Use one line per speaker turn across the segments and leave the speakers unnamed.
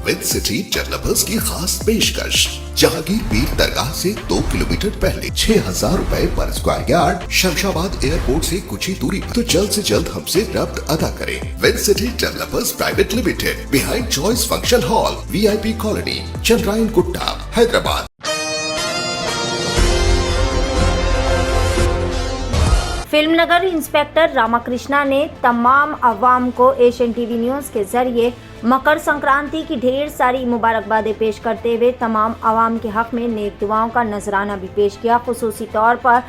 With city developers की खास पेशकश। जहांगीर पीर दरगाह से 2 किलोमीटर पहले 6,000 रुपए पर स्क्वायर यार्ड, शमशाबाद एयरपोर्ट से कुछ ही दूरी पर। तो जल्द से जल्द हमसे रब्त अदा करें। With city developers private limited, behind choice function hall, VIP colony, Chandrayangutta, Hyderabad.
Filmnagar inspector Ramakrishna ने तमाम अवाम को एशियन टीवी न्यूज़ के जरिए मकर संक्रांति की ढेर सारी मुबारकबादें पेश करते हुए तमाम अवाम के हक में नेक दुआओं का नजराना भी पेश किया। खुसूसी तौर पर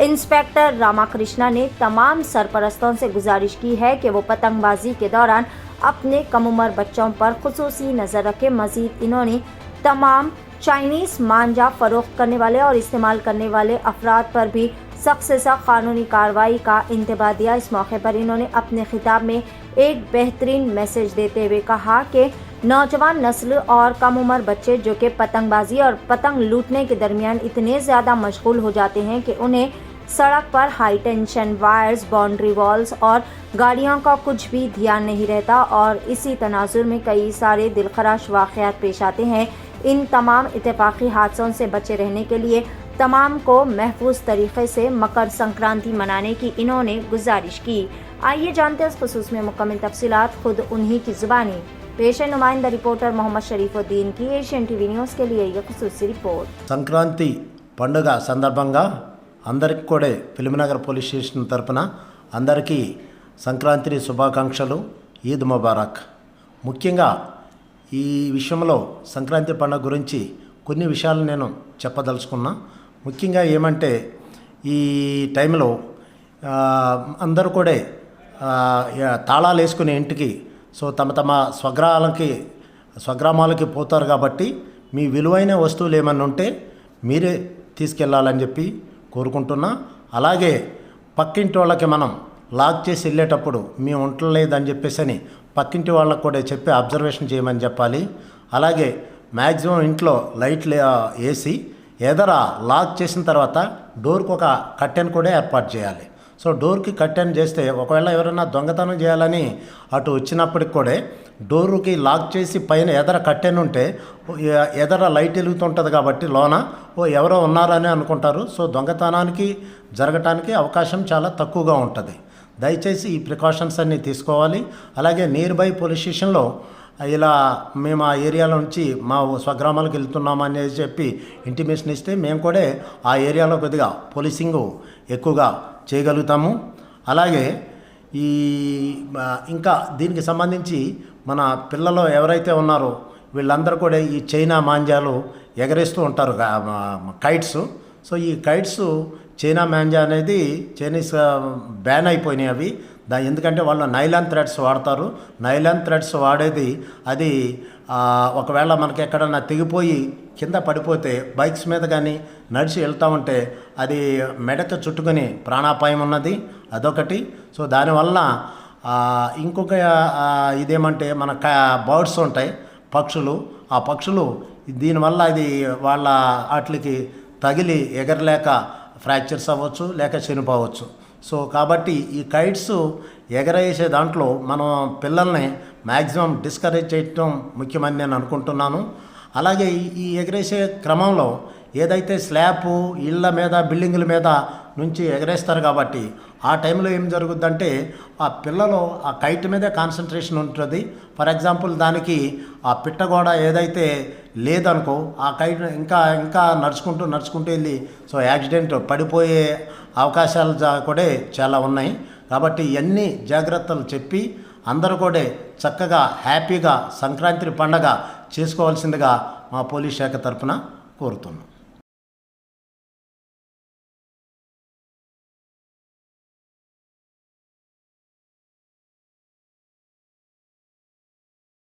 इंस्पेक्टर रामाकृष्णा ने तमाम सरपरस्तों से गुजारिश की है कि वो पतंगबाजी के दौरान अपने कम उम्र बच्चों पर खुसूसी नज़र रखें। मजीद इन्होंने तमाम चाइनीज़ मांझा फरोख्त करने वाले और इस्तेमाल करने वाले अफराद पर भी सख्त से सख्त कानूनी कार्रवाई का इंतबाह दिया। इस मौके पर इन्होंने अपने खिताब में एक बेहतरीन मैसेज देते हुए कहा कि नौजवान नस्ल और कम उम्र बच्चे जो कि पतंगबाजी और पतंग लूटने के दरमियान इतने ज़्यादा मशगूल हो जाते हैं कि उन्हें सड़क पर high tension wires, boundary walls और गाड़ियों का कुछ भी ध्यान नहीं रहता और इसी तनाजुर में कई सारे दिलखराश वाक़यात पेश आते हैं। इन तमाम इत्तेफाकी हादसों से बचे रहने के लिए तमाम को महफूज तरीक़े से मकर संक्रांति मनाने की इन्होंने गुजारिश की। आइए जानते हैं इस खुसूस में मुकम्मल तफसीलात खुद उन्हीं की ज़ुबानी। पेश है नुमाइंदा रिपोर्टर मोहम्मद शरीफुद्दीन की एशियन टीवी न्यूज़ के लिए ये खुसूसी रिपोर्ट।
संक्रांति पंడుగ సందర్భంగా అందరికీ కూడా ఫిల్మ్నగర్ పోలీస్ స్టేషన్ తరపున అందరికీ సంక్రాంతి శుభాకాంక్షలు, ఈద్ ముబారక్। ముఖ్యంగా ఈ విషయంలో సంక్రాంతి పండుగ గురించి కొన్ని విషయాలు నేను చెప్పదలుచుకున్నా। ముఖ్యంగా ఏమంటే ఈ టైంలో అందరూ కూడా తాళాలు వేసుకునే ఇంటికి తమ తమ స్వగ్రామాలకి పోతారు కాబట్టి మీ విలువైన వస్తువులు ఏమన్నా ఉంటే మీరే తీసుకెళ్ళాలని చెప్పి కోరుకుంటున్నా। అలాగే పక్కింటి వాళ్ళకి మనం లాక్ చేసి వెళ్ళేటప్పుడు మేము ఉండలేదని చెప్పేసి పక్కింటి వాళ్ళకు కూడా చెప్పి అబ్జర్వేషన్ చేయమని చెప్పాలి। అలాగే మ్యాక్సిమం ఇంట్లో లైట్లు వేసి ఎదర లాక్ చేసిన తర్వాత డోర్కి ఒక కర్టెన్ కూడా ఏర్పాటు చేయాలి। డోర్కి కర్టెన్ చేస్తే ఒకవేళ ఎవరైనా దొంగతనం చేయాలని అటు వచ్చినప్పటికి కూడా డోరుకి లాక్ చేసి పైన ఎదర కర్టెన్ ఉంటే ఎదర లైట్ వెలుగుతుంటుంది కాబట్టి లోన ఎవరో ఉన్నారని అనుకుంటారు। దొంగతనానికి జరగటానికి అవకాశం చాలా తక్కువగా ఉంటుంది। దయచేసి ఈ ప్రికాషన్స్ అన్నీ తీసుకోవాలి। అలాగే నియర్ బై పోలీస్ స్టేషన్లో ఇలా మేము ఆ ఏరియాలో నుంచి మా స్వగ్రామాలకు వెళ్తున్నాము అనేది చెప్పి ఇంటిమేషన్ ఇస్తే మేము కూడా ఆ ఏరియాలో కొద్దిగా పోలీసింగ్ ఎక్కువగా చేయగలుగుతాము। అలాగే ఇంకా దీనికి సంబంధించి మన పిల్లలు ఎవరైతే ఉన్నారో వీళ్ళందరూ కూడా ఈ చైనా మాంజాలు ఎగరేస్తూ ఉంటారు, కైట్స్। ఈ కైట్స్ చైనా మాంజా అనేది చైనీస్ బ్యాన్ అయిపోయినాయి అవి। ఎందుకంటే వాళ్ళు నైలాన్ థ్రెడ్స్ వాడతారు। నైలాన్ థ్రెడ్స్ వాడేది అది ఒకవేళ మనకి ఎక్కడన్నా తెగిపోయి కింద పడిపోతే బైక్స్ మీద కానీ నడిచి వెళ్తూ ఉంటే అది మెడకు చుట్టుకొని ప్రాణాపాయం ఉన్నది, అదొకటి। దానివల్ల ఇంకొక ఇదేమంటే మన బర్డ్స్ ఉంటాయి, పక్షులు, ఆ పక్షులు దీనివల్ల అది వాళ్ళ వాటికి తగిలి ఎగరలేక ఫ్రాక్చర్స్ అవ్వచ్చు లేక చనిపోవచ్చు। కాబట్టి ఈ కైట్స్ ఎగరేసే దాంట్లో మనం పిల్లల్ని మ్యాక్సిమం డిస్కరేజ్ చేయటం ముఖ్యమని నేను అనుకుంటున్నాను। అలాగే ఈ ఎగరేసే క్రమంలో ఏదైతే స్లాబ్ ఇళ్ళ మీద బిల్డింగుల మీద నుంచి ఎగరేస్తారు కాబట్టి ఆ టైంలో ఏం జరుగుద్దంటే ఆ పిల్లలు ఆ కైట్ మీదే కాన్సన్ట్రేషన్ ఉంటుంది। ఫర్ ఎగ్జాంపుల్ దానికి ఆ పిట్టగోడ ఏదైతే లేదనుకో ఆ కైట్ ఇంకా నడుచుకుంటూ వెళ్ళి యాక్సిడెంట్ పడిపోయే అవకాశాలు కూడా చాలా ఉన్నాయి। కాబట్టి ఇవన్నీ జాగ్రత్తలు చెప్పి అందరూ కూడా చక్కగా హ్యాపీగా సంక్రాంతి పండగ చేసుకోవాల్సిందిగా మా పోలీస్ శాఖ తరఫున కోరుతున్నాం।